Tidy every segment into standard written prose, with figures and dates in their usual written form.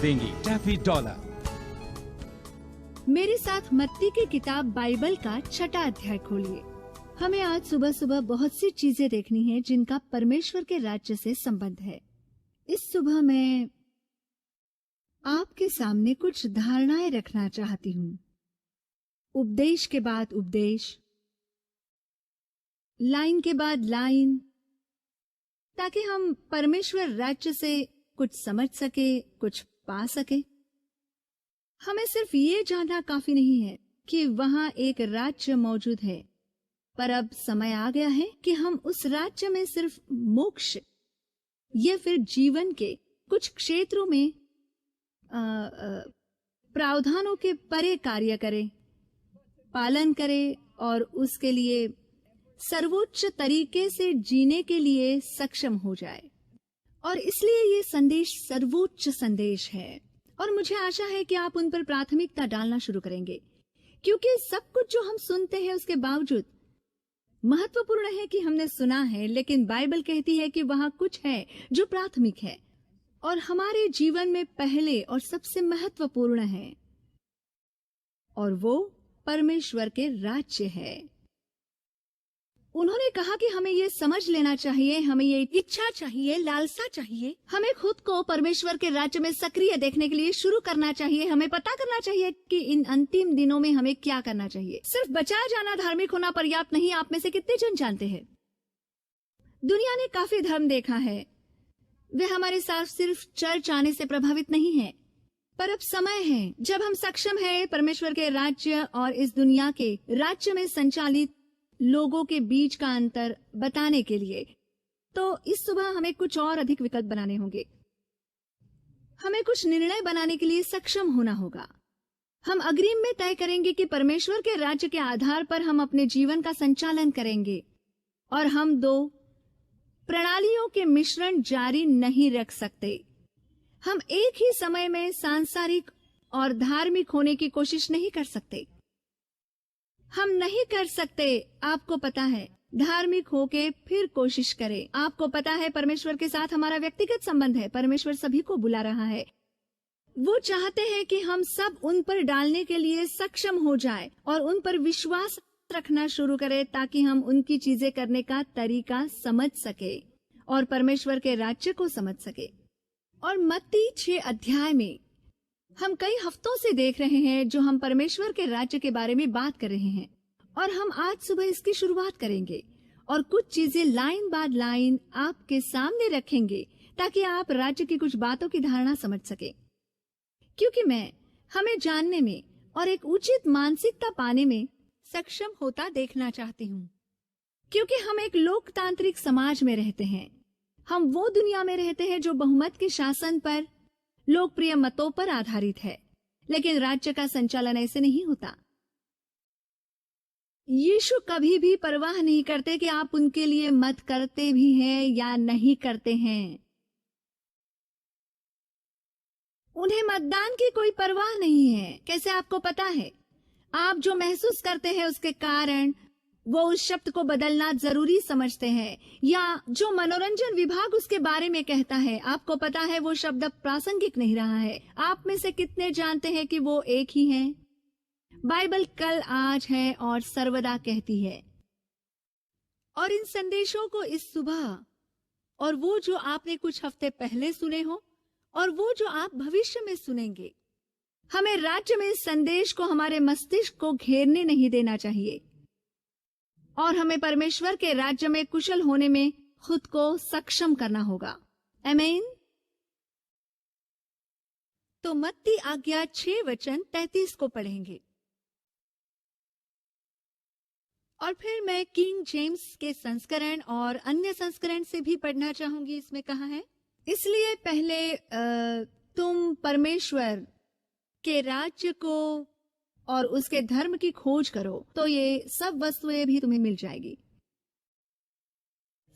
देंगी टैफी डॉलर। मेरे साथ मत्ती की किताब बाइबल का 6वां अध्याय खोलिए। हमें आज सुबह सुबह बहुत सी चीजें देखनी है जिनका परमेश्वर के राज्य से संबंध है। इस सुबह मैं आपके सामने कुछ धारणाएं रखना चाहती हूँ। उपदेश के बाद उपदेश, लाइन के बाद लाइन, ताकि हम परमेश्वर राज्य से कुछ समझ सके, कुछ पा सके। हमें सिर्फ ये जानना काफी नहीं है कि वहां एक राज्य मौजूद है, पर अब समय आ गया है कि हम उस राज्य में सिर्फ मोक्ष या फिर जीवन के कुछ क्षेत्रों में प्रावधानों के परे कार्य करें, पालन करें और उसके लिए सर्वोच्च तरीके से जीने के लिए सक्षम हो जाए। और इसलिए ये संदेश सर्वोच्च संदेश है और मुझे आशा है कि आप उन पर प्राथमिकता डालना शुरू करेंगे, क्योंकि सब कुछ जो हम सुनते हैं उसके बावजूद महत्वपूर्ण है कि हमने सुना है, लेकिन बाइबल कहती है कि वहां कुछ है जो प्राथमिक है और हमारे जीवन में पहले और सबसे महत्वपूर्ण है, और वो परमेश्वर के राज्य है। उन्होंने कहा कि हमें ये समझ लेना चाहिए, हमें ये इच्छा चाहिए, लालसा चाहिए, हमें खुद को परमेश्वर के राज्य में सक्रिय देखने के लिए शुरू करना चाहिए। हमें पता करना चाहिए कि इन अंतिम दिनों में हमें क्या करना चाहिए। सिर्फ बचाया जाना, धार्मिक होना पर्याप्त नहीं। आप में से कितने जन जानते हैं, दुनिया ने काफी धर्म देखा है, वे हमारे साथ सिर्फ चर्च आने से प्रभावित नहीं है। पर अब समय है जब हम सक्षम है परमेश्वर के राज्य और इस दुनिया के राज्य में संचालित लोगों के बीच का अंतर बताने के लिए। तो इस सुबह हमें कुछ और अधिक विकल्प बनाने होंगे। हमें कुछ निर्णय बनाने के लिए सक्षम होना होगा। हम अग्रिम में तय करेंगे कि परमेश्वर के राज्य के आधार पर हम अपने जीवन का संचालन करेंगे, और हम दो प्रणालियों के मिश्रण जारी नहीं रख सकते। हम एक ही समय में सांसारिक और धार्मिक होने की कोशिश नहीं कर सकते। हम नहीं कर सकते। आपको पता है, धार्मिक होके फिर कोशिश करें। आपको पता है परमेश्वर के साथ हमारा व्यक्तिगत संबंध है। परमेश्वर सभी को बुला रहा है। वो चाहते हैं कि हम सब उन पर डालने के लिए सक्षम हो जाए और उन पर विश्वास रखना शुरू करें, ताकि हम उनकी चीजें करने का तरीका समझ सके और परमेश्वर के राज्य को समझ सके। और मत्ती 6 अध्याय में हम कई हफ्तों से देख रहे हैं जो हम परमेश्वर के राज्य के बारे में बात कर रहे हैं, और हम आज सुबह इसकी शुरुआत करेंगे और कुछ चीजें लाइन बाद लाइन आपके सामने रखेंगे, ताकि आप राज्य की कुछ बातों की धारणा समझ सके। क्योंकि मैं हमें जानने में और एक उचित मानसिकता पाने में सक्षम होता देखना चाहती हूँ। क्योंकि हम एक लोकतांत्रिक समाज में रहते हैं। हम वो दुनिया में रहते हैं जो बहुमत के शासन पर, लोकप्रिय मतों पर आधारित है, लेकिन राज्य का संचालन ऐसे नहीं होता। यीशु कभी भी परवाह नहीं करते कि आप उनके लिए मत करते भी हैं या नहीं करते हैं। उन्हें मतदान की कोई परवाह नहीं है। कैसे आपको पता है? आप जो महसूस करते हैं उसके कारण वो उस शब्द को बदलना जरूरी समझते हैं, या जो मनोरंजन विभाग उसके बारे में कहता है, आपको पता है वो शब्द अब प्रासंगिक नहीं रहा है। आप में से कितने जानते हैं कि वो एक ही हैं? बाइबल कल, आज है और सर्वदा कहती है। और इन संदेशों को इस सुबह, और वो जो आपने कुछ हफ्ते पहले सुने हो और वो जो आप भविष्य में सुनेंगे, हमें राज्य में इस संदेश को हमारे मस्तिष्क को घेरने नहीं देना चाहिए, और हमें परमेश्वर के राज्य में कुशल होने में खुद को सक्षम करना होगा। आमीन। तो मत्ती आज्ञा 6 वचन 33 को पढ़ेंगे, और फिर मैं किंग जेम्स के संस्करण और अन्य संस्करण से भी पढ़ना चाहूंगी। इसमें कहा है, इसलिए पहले तुम परमेश्वर के राज्य को और उसके धर्म की खोज करो, तो ये सब वस्तुएं भी तुम्हें मिल जाएगी।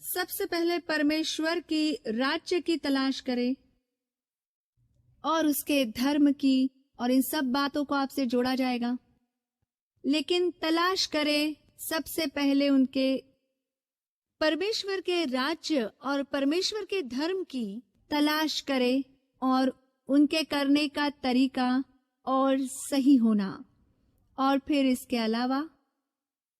सबसे पहले परमेश्वर की राज्य की तलाश करें और उसके धर्म की, और इन सब बातों को आपसे जोड़ा जाएगा। लेकिन तलाश करें सबसे पहले उनके परमेश्वर के राज्य और परमेश्वर के धर्म की तलाश करें, और उनके करने का तरीका और सही होना, और फिर इसके अलावा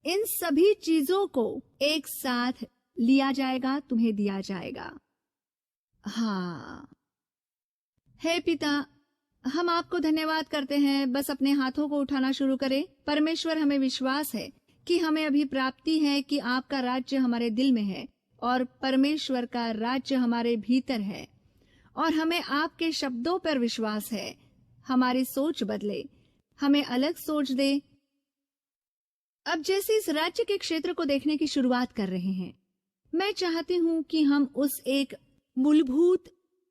इन सभी चीजों को एक साथ लिया जाएगा, तुम्हें दिया जाएगा। हाँ, हे पिता, हम आपको धन्यवाद करते हैं। बस अपने हाथों को उठाना शुरू करें। परमेश्वर, हमें विश्वास है कि हमें अभी प्राप्ति है कि आपका राज्य हमारे दिल में है और परमेश्वर का राज्य हमारे भीतर है, और हमें आपके शब्दों पर विश्वास है। हमारी सोच बदले, हमें अलग सोच दे। अब जैसे इस राज्य के क्षेत्र को देखने की शुरुआत कर रहे हैं, मैं चाहती हूं कि हम उस एक मूलभूत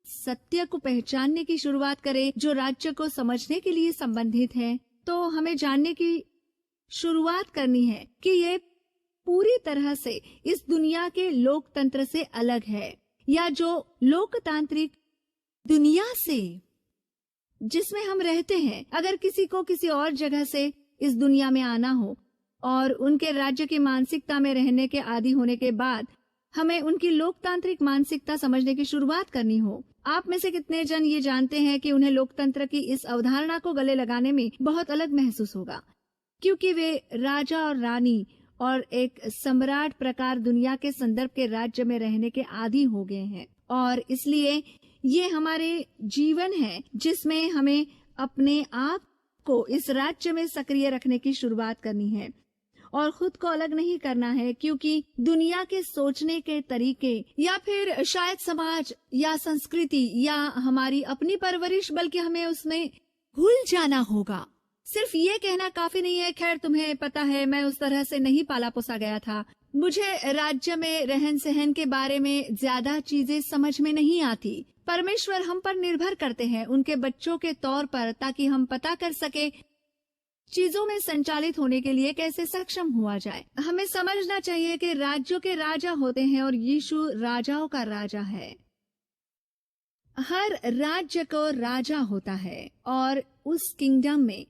सत्य को पहचानने की शुरुआत करें जो राज्य को समझने के लिए संबंधित है। तो हमें जानने की शुरुआत करनी है कि ये पूरी तरह से इस दुनिया के लोकतंत्र से अलग है, या जो लोकतांत्रिक दुनिया से जिसमें हम रहते हैं। अगर किसी को किसी और जगह से इस दुनिया में आना हो और उनके राज्य की मानसिकता में रहने के आदी होने के बाद हमें उनकी लोकतांत्रिक मानसिकता समझने की शुरुआत करनी हो, आप में से कितने जन ये जानते हैं कि उन्हें लोकतंत्र की इस अवधारणा को गले लगाने में बहुत अलग महसूस होगा, क्योंकि वे राजा और रानी और एक सम्राट प्रकार दुनिया के संदर्भ के राज्य में रहने के आदी हो गए हैं। और इसलिए ये हमारे जीवन है जिसमें हमें अपने आप को इस राज्य में सक्रिय रखने की शुरुआत करनी है और खुद को अलग नहीं करना है, क्योंकि दुनिया के सोचने के तरीके या फिर शायद समाज या संस्कृति या हमारी अपनी परवरिश, बल्कि हमें उसमें भूल जाना होगा। सिर्फ ये कहना काफी नहीं है, खैर तुम्हें पता है मैं उस तरह से नहीं पाला पोसा गया था, मुझे राज्य में रहन सहन के बारे में ज्यादा चीजें समझ में नहीं आती। परमेश्वर हम पर निर्भर करते हैं उनके बच्चों के तौर पर, ताकि हम पता कर सके चीजों में संचालित होने के लिए कैसे सक्षम हुआ जाए। हमें समझना चाहिए कि राज्यों के राजा होते हैं और यीशु राजाओं का राजा है। हर राज्य को राजा होता है और उस किंगडम में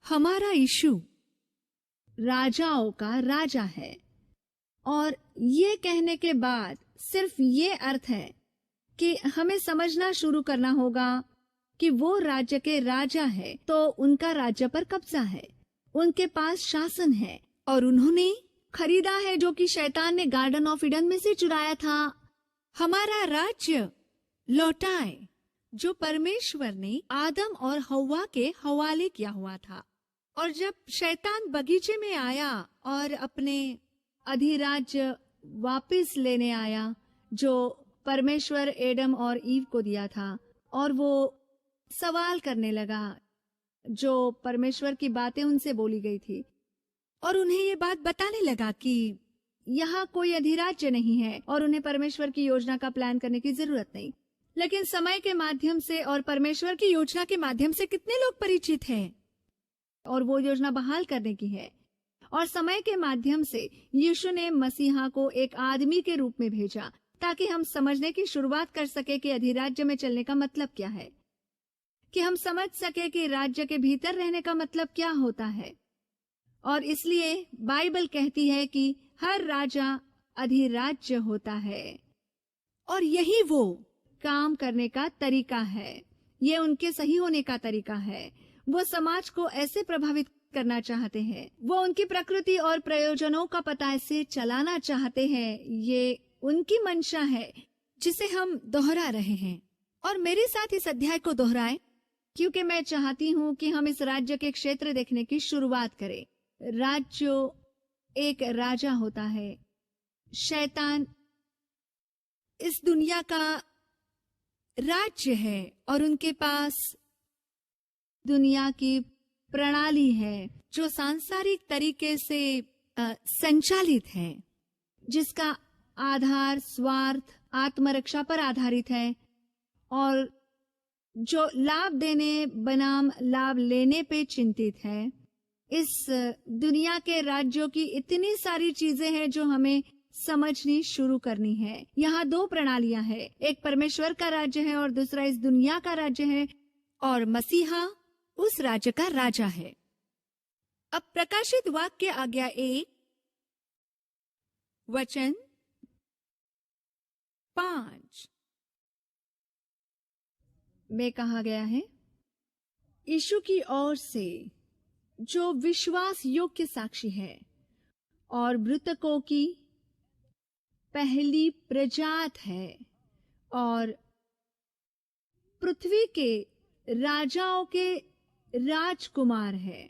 हमारा यीशु राजाओं का राजा है। और ये कहने के बाद सिर्फ ये अर्थ है कि हमें समझना शुरू करना होगा कि वो राज्य के राजा है, तो उनका राज्य पर कब्जा है, उनके पास शासन है, और उन्होंने खरीदा है जो कि शैतान ने गार्डन ऑफ ईडन में से चुराया था। हमारा राज्य लौटाए जो परमेश्वर ने आदम और हव्वा के हवाले किया हुआ था। और जब शैतान बगीचे में आया और अपने अधिराज्य वापस लेने आया जो परमेश्वर एडम और ईव को दिया था, और वो सवाल करने लगा जो परमेश्वर की बातें उनसे बोली गई थी, और उन्हें ये बात बताने लगा कि यहाँ कोई अधिराज्य नहीं है और उन्हें परमेश्वर की योजना का प्लान करने की जरूरत नहीं। लेकिन समय के माध्यम से और परमेश्वर की योजना के माध्यम से कितने लोग परिचित हैं, और वो योजना बहाल करने की है। और समय के माध्यम से यीशु ने मसीहा को एक आदमी के रूप में भेजा ताकि हम समझने की शुरुआत कर सके कि अधिराज्य में चलने का मतलब क्या है, कि हम समझ सके कि राज्य के भीतर रहने का मतलब क्या होता है। और इसलिए बाइबल कहती है कि हर राजा अधिराज्य होता है, और यही वो काम करने का तरीका है, ये उनके सही होने का तरीका है। वो समाज को ऐसे प्रभावित करना चाहते हैं, वो उनकी प्रकृति और प्रयोजनों का पता ऐसे चलाना चाहते हैं। ये उनकी मंशा है जिसे हम दोहरा रहे हैं। और मेरे साथ इस अध्याय को दोहराएं, क्योंकि मैं चाहती हूँ कि हम इस राज्य के क्षेत्र देखने की शुरुआत करें। राज्य एक राजा होता है। शैतान इस दुनिया का राज्य है और उनके पास दुनिया की प्रणाली है जो सांसारिक तरीके से संचालित है, जिसका आधार स्वार्थ आत्मरक्षा पर आधारित है, और जो लाभ देने बनाम लाभ लेने पे चिंतित है। इस दुनिया के राज्यों की इतनी सारी चीजें हैं जो हमें समझनी शुरू करनी है। यहाँ दो प्रणालियां हैं, एक परमेश्वर का राज्य है और दूसरा इस दुनिया का राज्य है, और मसीहा उस राज्य का राजा है। अब प्रकाशित वाक्य आज्ञा 1 वचन 5, में कहा गया है, यीशु की ओर से जो विश्वास योग्य साक्षी है और मृतकों की पहली प्रजात है और पृथ्वी के राजाओं के राजकुमार है,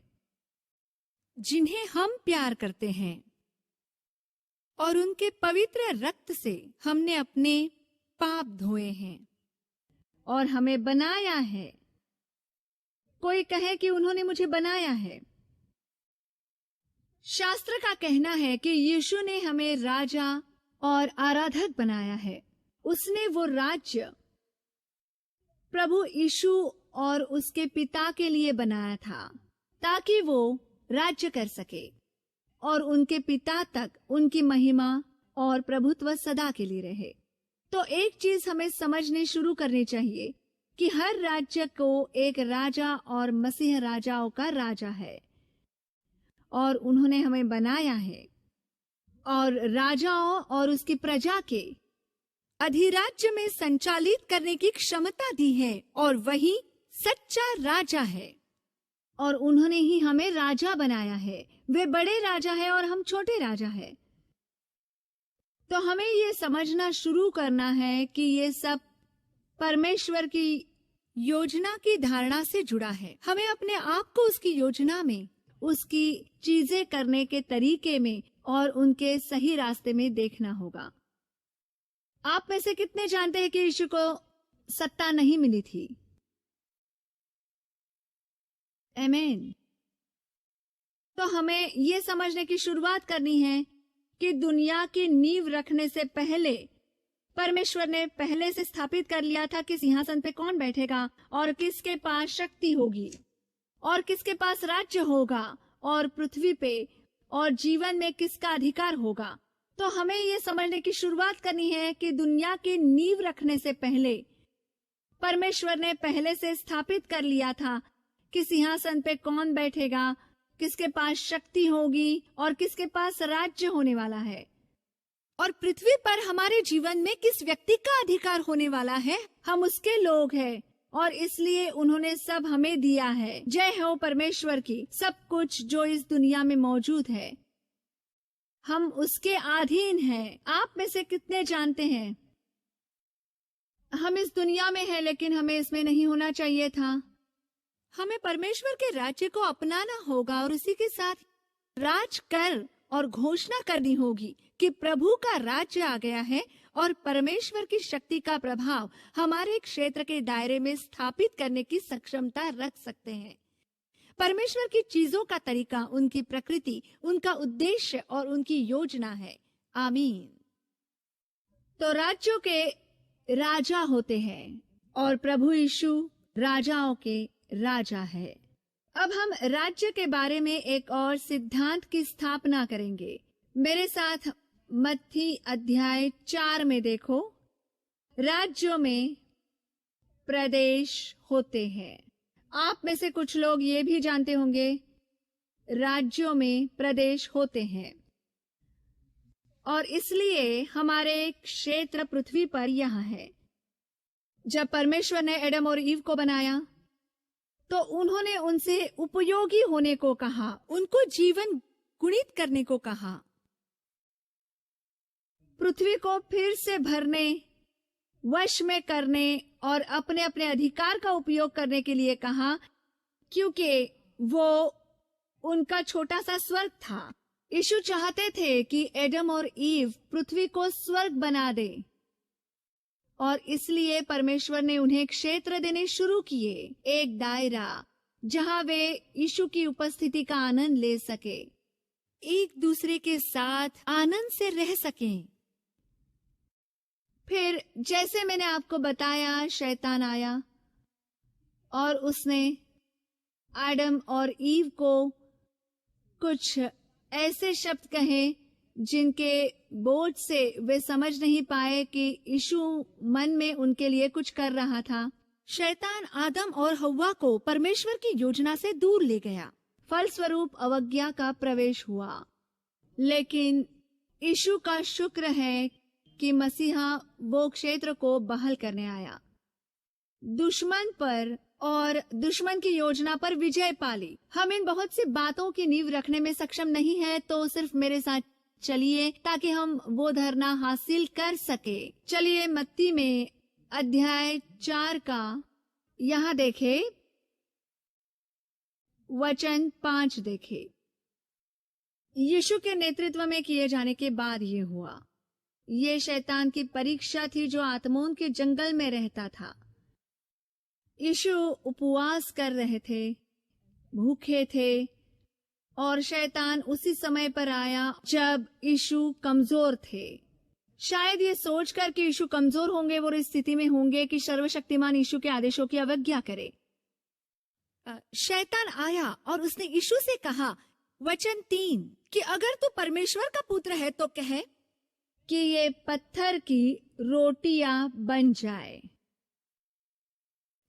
जिन्हें हम प्यार करते हैं और उनके पवित्र रक्त से हमने अपने पाप धोए हैं और हमें बनाया है। कोई कहे कि उन्होंने मुझे बनाया है। शास्त्र का कहना है कि यीशु ने हमें राजा और आराधक बनाया है। उसने वो राज्य प्रभु यीशु और उसके पिता के लिए बनाया था ताकि वो राज्य कर सके और उनके पिता तक उनकी महिमा और प्रभुत्व सदा के लिए रहे। तो एक चीज हमें समझनी शुरू करनी चाहिए कि हर राज्य को एक राजा और मसीह राजाओं का राजा है और उन्होंने हमें बनाया है और राजाओं और उसकी प्रजा के अधिराज्य में संचालित करने की क्षमता दी है और वही सच्चा राजा है और उन्होंने ही हमें राजा बनाया है। वे बड़े राजा है और हम छोटे राजा है। तो हमें ये समझना शुरू करना है कि ये सब परमेश्वर की योजना की धारणा से जुड़ा है। हमें अपने आप को उसकी योजना में, उसकी चीजें करने के तरीके में और उनके सही रास्ते में देखना होगा। आप में से कितने जानते हैं कि यीशु को सत्ता नहीं मिली थी? आमीन। तो हमें ये समझने की शुरुआत करनी है कि दुनिया की नींव रखने से पहले परमेश्वर ने पहले से स्थापित कर लिया था कि सिंहासन पे कौन बैठेगा और किसके पास शक्ति होगी और किसके पास राज्य होगा और पृथ्वी पे और जीवन में किसका अधिकार होगा। तो हमें ये समझने की शुरुआत करनी है कि दुनिया की नींव रखने से पहले परमेश्वर ने पहले से स्थापित कर लिया था कि सिंहासन पे कौन बैठेगा, किसके पास शक्ति होगी और किसके पास राज्य होने वाला है और पृथ्वी पर हमारे जीवन में किस व्यक्ति का अधिकार होने वाला है। हम उसके लोग हैं और इसलिए उन्होंने सब हमें दिया है। जय हो परमेश्वर की। सब कुछ जो इस दुनिया में मौजूद है हम उसके अधीन हैं। आप में से कितने जानते हैं हम इस दुनिया में हैं लेकिन हमें इसमें नहीं होना चाहिए था। हमें परमेश्वर के राज्य को अपनाना होगा और उसी के साथ राज कर और घोषणा करनी होगी कि प्रभु का राज्य आ गया है और परमेश्वर की शक्ति का प्रभाव हमारे क्षेत्र के दायरे में स्थापित करने की सक्षमता रख सकते हैं। परमेश्वर की चीजों का तरीका, उनकी प्रकृति, उनका उद्देश्य और उनकी योजना है। आमीन। तो राज्यों के राजा होते हैं और प्रभु यीशु राजाओं के राजा है। अब हम राज्य के बारे में एक और सिद्धांत की स्थापना करेंगे। मेरे साथ मत्ती अध्याय 4 में देखो। राज्यों में प्रदेश होते हैं। आप में से कुछ लोग ये भी जानते होंगे राज्यों में प्रदेश होते हैं और इसलिए हमारे क्षेत्र पृथ्वी पर यहाँ है। जब परमेश्वर ने एडम और ईव को बनाया तो उन्होंने उनसे उपयोगी होने को कहा, उनको जीवन गुणित करने को कहा, पृथ्वी को फिर से भरने, वश में करने और अपने अपने अधिकार का उपयोग करने के लिए कहा, क्योंकि वो उनका छोटा सा स्वर्ग था। यीशु चाहते थे कि एडम और ईव पृथ्वी को स्वर्ग बना दे और इसलिए परमेश्वर ने उन्हें क्षेत्र देने शुरू किए, एक दायरा जहां वे यीशु की उपस्थिति का आनंद ले सके, एक दूसरे के साथ आनंद से रह सकें। फिर जैसे मैंने आपको बताया, शैतान आया और उसने आदम और ईव को कुछ ऐसे शब्द कहे जिनके बोझ से वे समझ नहीं पाए कि यीशु मन में उनके लिए कुछ कर रहा था। शैतान आदम और हव्वा को परमेश्वर की योजना से दूर ले गया। फलस्वरूप अवज्ञा का प्रवेश हुआ। लेकिन यीशु का शुक्र है कि मसीहा वो क्षेत्र को बहाल करने आया। दुश्मन पर और दुश्मन की योजना पर विजय पाली। हम इन बहुत सी बातों की नींव रखने में सक्षम नहीं है, तो सिर्फ मेरे साथ चलिए ताकि हम वो धरना हासिल कर सके। चलिए मत्ती में अध्याय 4 का यहाँ देखे, वचन 5 देखे। यीशु के नेतृत्व में किए जाने के बाद ये हुआ। ये शैतान की परीक्षा थी जो आत्मों के जंगल में रहता था। यीशु उपवास कर रहे थे, भूखे थे, और शैतान उसी समय पर आया जब यीशु कमजोर थे। शायद ये सोचकर कि यीशु कमजोर होंगे, वो इस स्थिति में होंगे कि सर्वशक्तिमान यीशु के आदेशों की अवज्ञा करे। शैतान आया और उसने यीशु से कहा, वचन 3, कि अगर तू परमेश्वर का पुत्र है तो कहे कि ये पत्थर की रोटियां बन जाए।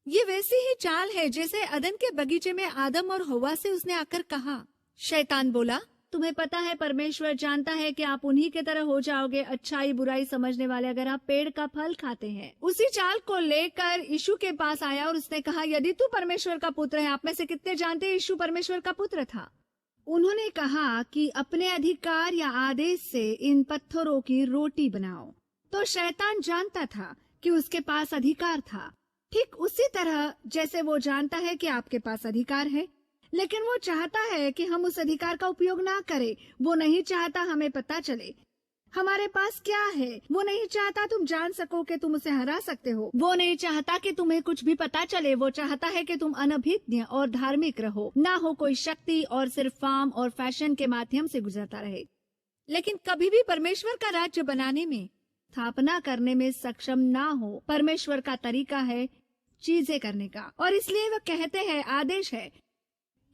ये वैसी ही चाल है जैसे अदन के बगीचे में आदम और हव्वा से उसने आकर कहा। शैतान बोला, तुम्हें पता है परमेश्वर जानता है कि आप उन्हीं के तरह हो जाओगे, अच्छाई बुराई समझने वाले, अगर आप पेड़ का फल खाते हैं। उसी चाल को लेकर यीशु के पास आया और उसने कहा, यदि तू परमेश्वर का पुत्र है। आप में से कितने जानते हैं यीशु परमेश्वर का पुत्र था? उन्होंने कहा कि अपने अधिकार या आदेश से इन पत्थरों की रोटी बनाओ। तो शैतान जानता था कि उसके पास अधिकार था, ठीक उसी तरह जैसे वो जानता है कि आपके पास अधिकार है, लेकिन वो चाहता है कि हम उस अधिकार का उपयोग ना करें। वो नहीं चाहता हमें पता चले हमारे पास क्या है। वो नहीं चाहता तुम जान सको कि तुम उसे हरा सकते हो। वो नहीं चाहता कि तुम्हें कुछ भी पता चले। वो चाहता है कि तुम अनभिज्ञ और धार्मिक रहो, ना हो कोई शक्ति, और सिर्फ फार्म और फैशन के माध्यम से गुजरता रहे, लेकिन कभी भी परमेश्वर का राज्य बनाने में, स्थापना करने में सक्षम ना हो। परमेश्वर का तरीका है चीजें करने का, और इसलिए वह कहते हैं, आदेश है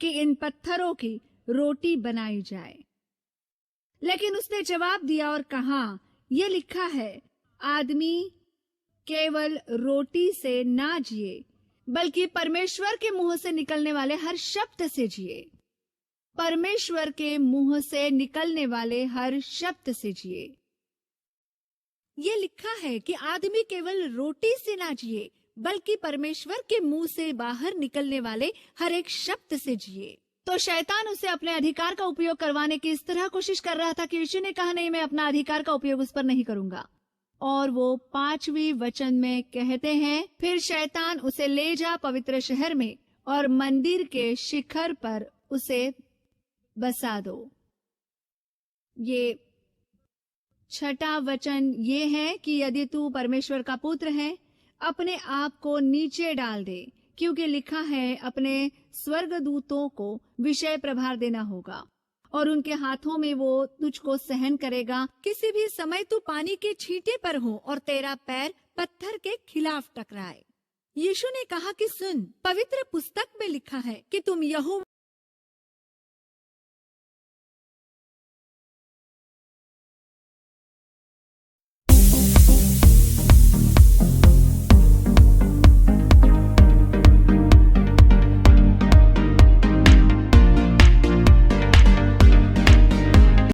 कि इन पत्थरों की रोटी बनाई जाए। लेकिन उसने जवाब दिया और कहा, ये लिखा है, आदमी केवल रोटी से ना जिए, बल्कि परमेश्वर के मुंह से निकलने वाले हर शब्द से जिए। परमेश्वर के मुंह से निकलने वाले हर शब्द से जिए। ये लिखा है कि आदमी केवल रोटी से ना जिए, बल्कि परमेश्वर के मुंह से बाहर निकलने वाले हर एक शब्द से जिए। तो शैतान उसे अपने अधिकार का उपयोग करवाने की इस तरह कोशिश कर रहा था कि यीशु ने कहा, नहीं, मैं अपना अधिकार का उपयोग उस पर नहीं करूंगा। और वो 5वें वचन में कहते हैं, फिर शैतान उसे ले जा पवित्र शहर में और मंदिर के शिखर पर उसे बसा दो। ये 6वां वचन ये है कि यदि तू परमेश्वर का पुत्र है, अपने आप को नीचे डाल दे, क्योंकि लिखा है, अपने स्वर्गदूतों को विषय प्रभार देना होगा और उनके हाथों में वो तुझको सहन करेगा। किसी भी समय तू पानी के छींटे पर हो और तेरा पैर पत्थर के खिलाफ टकराए। यीशु ने कहा कि सुन, पवित्र पुस्तक में लिखा है कि तुम यहोवा